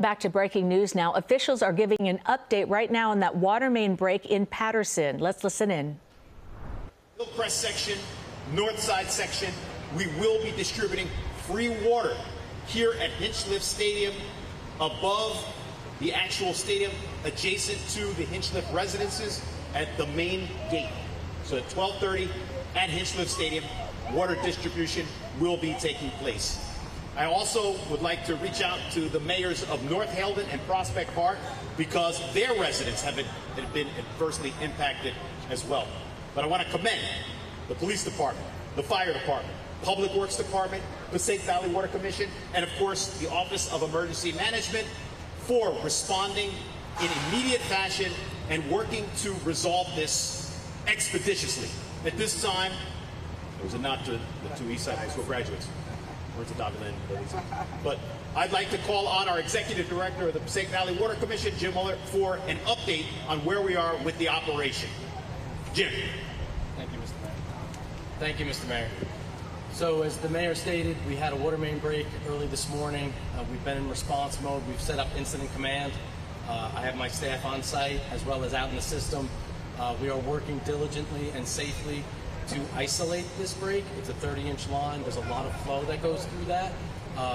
Back to breaking news now. Officials are giving an update right now on that water main break in Paterson. Let's listen in. Hillcrest section, north side section, we will be distributing free water here at Hinchliffe Stadium, above the actual stadium, adjacent to the Hinchliffe residences at the main gate. So at 12:30 at Hinchliffe Stadium, water distribution will be taking place. I also would like to reach out to the mayors of North Haledon and Prospect Park because their residents have been adversely impacted as well. But I want to commend the police department, the fire department, Public Works Department, Passaic Valley Water Commission, and of course the Office of Emergency Management for responding in immediate fashion and working to resolve this expeditiously. At this time, it was a nod to the two Eastside High School graduates. To but I'd like to call on our Executive Director of the Passaic Valley Water Commission, Jim Muller, for an update on where we are with the operation. Jim. Thank you, Mr. Mayor. Thank you, Mr. Mayor. So as the Mayor stated, we had a water main break early this morning. We've been in response mode. We've set up incident command. I have my staff on site as well as out in the system. We are working diligently and safely to isolate this break. It's a 30-inch line. There's a lot of flow that goes through that,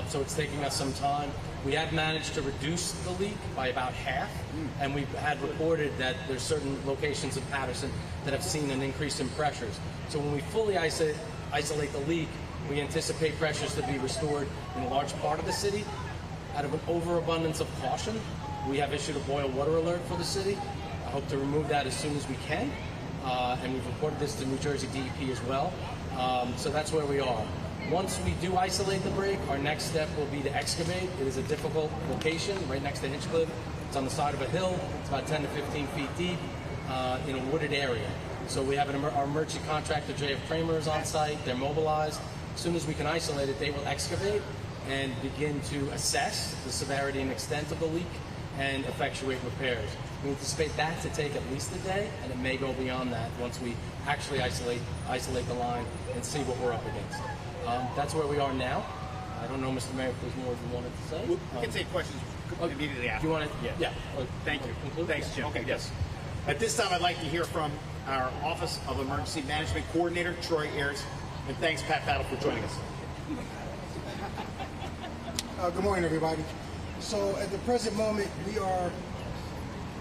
so it's taking us some time. We have managed to reduce the leak by about half, and we've had reported that there's certain locations in Paterson that have seen an increase in pressures. So when we fully isolate the leak, we anticipate pressures to be restored in a large part of the city. Out of an overabundance of caution, we have issued a boil water alert for the city. I hope to remove that as soon as we can. And we've reported this to New Jersey DEP as well. So that's where we are. Once we do isolate the break, our next step will be to excavate. It is a difficult location right next to Hinchliffe. It's on the side of a hill. It's about 10 to 15 feet deep in a wooded area. So we have our emergency contractor, J.F. Kramer, is on site. They're mobilized. As soon as we can isolate it, they will excavate and begin to assess the severity and extent of the leak and effectuate repairs. We anticipate that to take at least a day, and it may go beyond that once we actually isolate the line and see what we're up against. That's where we are now. I don't know, Mr. Mayor, if there's more you wanted to say. We can take questions immediately after. Do you want to? Yeah. Thank you. Conclude? Thanks, Jim. Okay, yes. At this time, I'd like to hear from our Office of Emergency Management Coordinator, Troy Ayers, and thanks, Pat Battle, for joining us. Good morning, everybody. So at the present moment, we are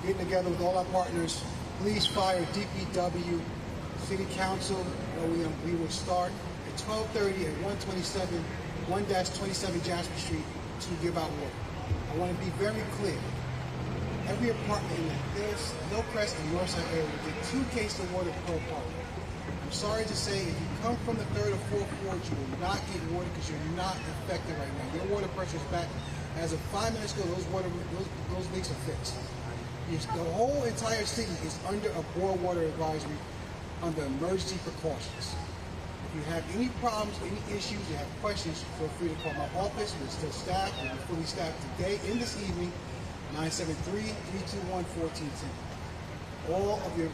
getting together with all our partners, police, fire, DPW, City Council. We will start at 12:30 at 1-27 Jasper Street to give out water. I want to be very clear. Every apartment in the Hillcrest and Northside area will get 2 cases of water per apartment. I'm sorry to say, if you come from the 3rd or 4th floor, you will not get water because you're not affected right now. Your water pressure is back. As of 5 minutes ago, those leaks are fixed. The whole entire city is under a boil water advisory under emergency precautions. If you have any problems, any issues, you have questions, feel free to call my office. We're still staffed. We're fully staffed today and this evening, 973-321-1410. All of your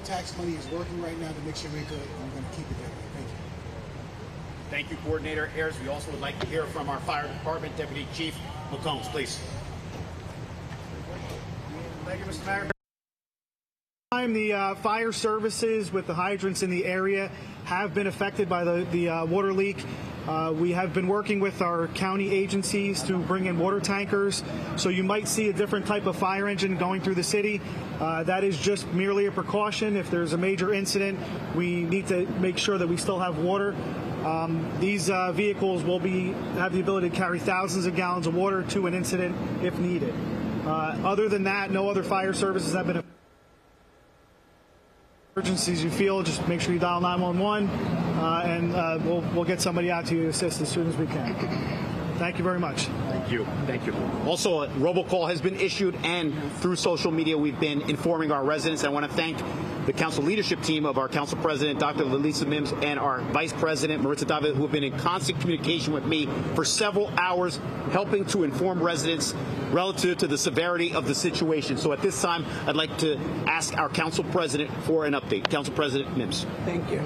tax money is working right now to make sure we're good, and we're going to keep it that way. Thank you. Thank you, Coordinator Ayers. We also would like to hear from our Fire Department Deputy Chief McCombs, please. Thank you, Mr. Mayor. The fire services with the hydrants in the area have been affected by the water leak. We have been working with our county agencies to bring in water tankers, so you might see a different type of fire engine going through the city. That is just merely a precaution. If there's a major incident, we need to make sure that we still have water. These vehicles will have the ability to carry thousands of gallons of water to an incident if needed. Other than that, no other fire services have been affected. Emergencies you feel, just make sure you dial 911, and we'll get somebody out to you to assist as soon as we can. Thank you very much. Thank you. Thank you. Also, a robocall has been issued, and through social media, we've been informing our residents. I want to thank the council leadership team of our council president, Dr. Lalisa Mims, and our vice president, Maritza David, who have been in constant communication with me for several hours, helping to inform residents relative to the severity of the situation. So at this time, I'd like to ask our council president for an update. Council President Mims. Thank you.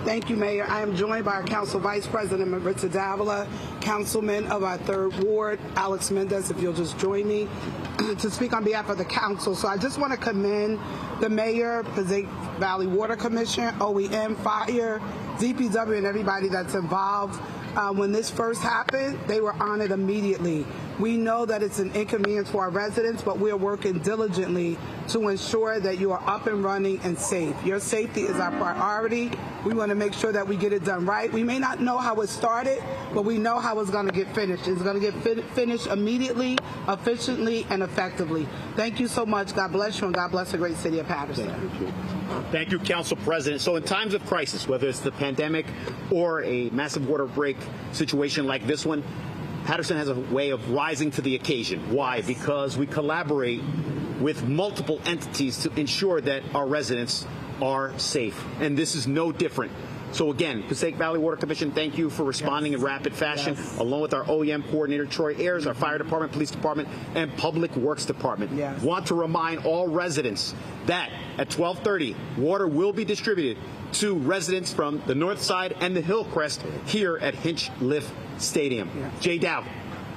Thank you, Mayor. I am joined by our Council Vice President, Maritza Davila, Councilman of our 3rd Ward, Alex Mendez, if you'll just join me, to speak on behalf of the Council. So I just want to commend the Mayor, Passaic Valley Water Commission, OEM, Fire, DPW, and everybody that's involved. When this first happened, they were on it immediately. We know that it's an inconvenience for our residents, but we are working diligently to ensure that you are up and running and safe. Your safety is our priority. We want to make sure that we get it done right. We may not know how it started, but we know how it's going to get finished. It's going to get finished immediately, efficiently, and effectively. Thank you so much. God bless you, and God bless the great city of Paterson. Thank you, Council President. So in times of crisis, whether it's the pandemic or a massive water break situation like this one, Paterson has a way of rising to the occasion. Why? Because we collaborate with multiple entities to ensure that our residents are safe. And this is no different. So again, Passaic Valley Water Commission, thank you for responding in rapid fashion, along with our OEM coordinator, Troy Ayers, our fire department, police department, and public works department. Want to remind all residents that at 12:30, water will be distributed to residents from the north side and the Hillcrest here at Hinchliffe Stadium. Jay Dow.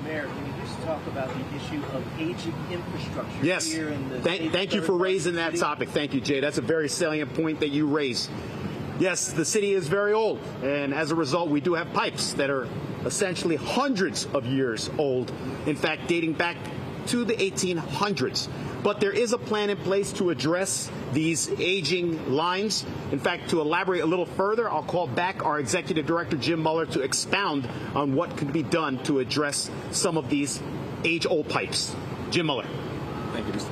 Mayor, can you just talk about the issue of aging infrastructure Yes. here in the Thank you for raising that topic. Thank you, Jay. That's a very salient point that you raised. Yes, the city is very old, and as a result, we do have pipes that are essentially hundreds of years old, in fact, dating back to the 1800s. But there is a plan in place to address these aging lines. In fact, to elaborate a little further, I'll call back our Executive Director, Jim Muller, to expound on what could be done to address some of these age-old pipes. Jim Muller. Thank you, Mr.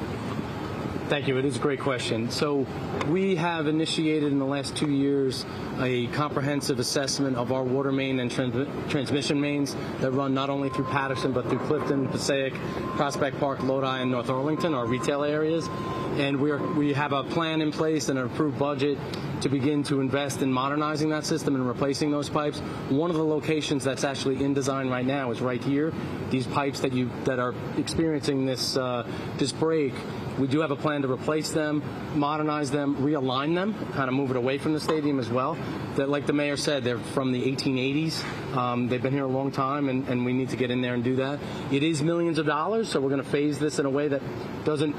Thank you. It is a great question. So we have initiated in the last 2 years a comprehensive assessment of our water main and transmission mains that run not only through Paterson but through Clifton, Passaic, Prospect Park, Lodi, and North Arlington, our retail areas. And we have a plan in place and an approved budget to begin to invest in modernizing that system and replacing those pipes. One of the locations that's actually in design right now is right here. These pipes that are experiencing this break, we do have a plan to replace them, modernize them, realign them, kind of move it away from the stadium as well. That, like the mayor said, they're from the 1880s. They've been here a long time, and we need to get in there and do that. It is millions of dollars, so we're going to phase this in a way that doesn't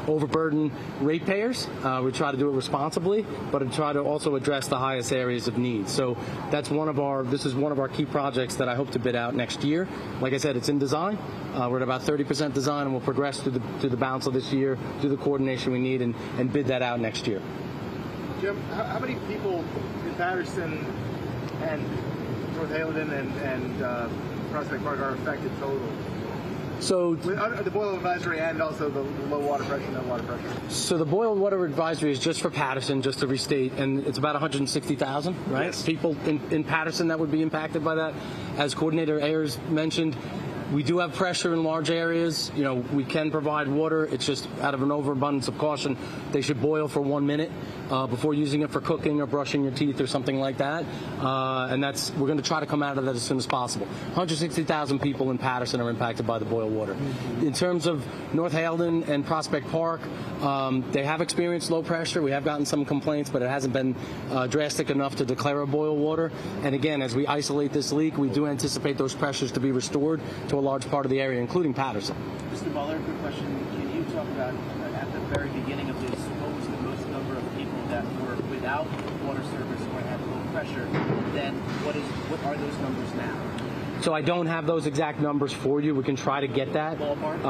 overburden ratepayers. We try to do it responsibly, but to try to also address the highest areas of need. So that's this is one of our key projects that I hope to bid out next year. Like I said, it's in design. We're at about 30% design, and we'll progress through the balance of this year, do the coordination we need, and bid that out next year. Jim, how many people in Paterson and North Haledon and Prospect Park are affected total? So with the boil advisory and also the low water pressure, no water pressure. So the boil water advisory is just for Paterson, just to restate, and it's about 160,000, right? Yes. People in Paterson that would be impacted by that. As Coordinator Ayers mentioned, we do have pressure in large areas. You know, we can provide water. It's just out of an overabundance of caution, they should boil for 1 minute before using it for cooking or brushing your teeth or something like that. And we're going to try to come out of that as soon as possible. 160,000 people in Paterson are impacted by the boil water. In terms of North Haledon and Prospect Park, they have experienced low pressure. We have gotten some complaints, but it hasn't been drastic enough to declare a boil water. And again, as we isolate this leak, we do anticipate those pressures to be restored to a large part of the area, including Paterson. Mr. Muller, good question. Can you talk about, at the very beginning of this, what was the most number of people that were without water service or had low pressure? Then what are those numbers now? So I don't have those exact numbers for you. We can try to get that. Ballpark?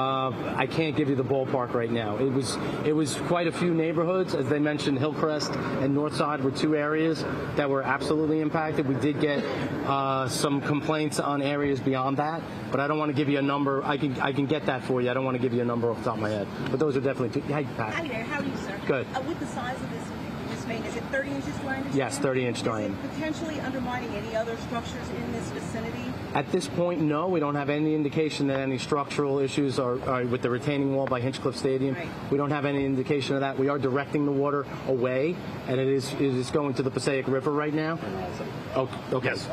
I can't give you the ballpark right now. It was quite a few neighborhoods. As they mentioned, Hillcrest and Northside were two areas that were absolutely impacted. We did get some complaints on areas beyond that, but I don't want to give you a number. I can get that for you. I don't want to give you a number off the top of my head. But those are definitely two. Hi, Pat. Hi there. How are you, sir? Good. With the size of this main, is it 30 inches to understand? Yes, 30-inch diameter. Is it potentially undermining any other structures in this vicinity? At this point, no. We don't have any indication that any structural issues are with the retaining wall by Hinchliffe Stadium. Right. We don't have any indication of that. We are directing the water away, and it is going to the Passaic River right now. Oh, okay. Yes.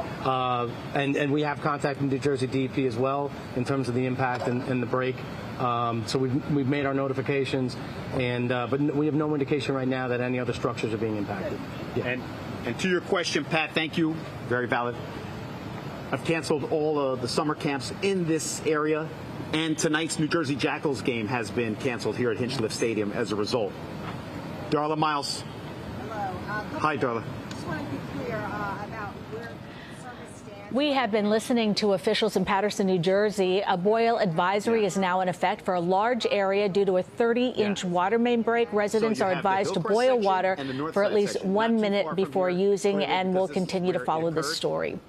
And we have contacted New Jersey DEP as well in terms of the impact and the break. So we've made our notifications, but we have no indication right now that any other structures are being impacted. Yeah. And And to your question, Pat, thank you. Very valid. I've canceled all of the summer camps in this area, and tonight's New Jersey Jackals game has been canceled here at Hinchliffe Stadium as a result. Darla Miles. Hello. Hi, Darla. Just want to be clear about where service stands. We have been listening to officials in Paterson, New Jersey. A boil advisory is now in effect for a large area due to a 30-inch water main break. Residents are advised to boil water for at least 1 minute before using, and we'll continue to follow this story.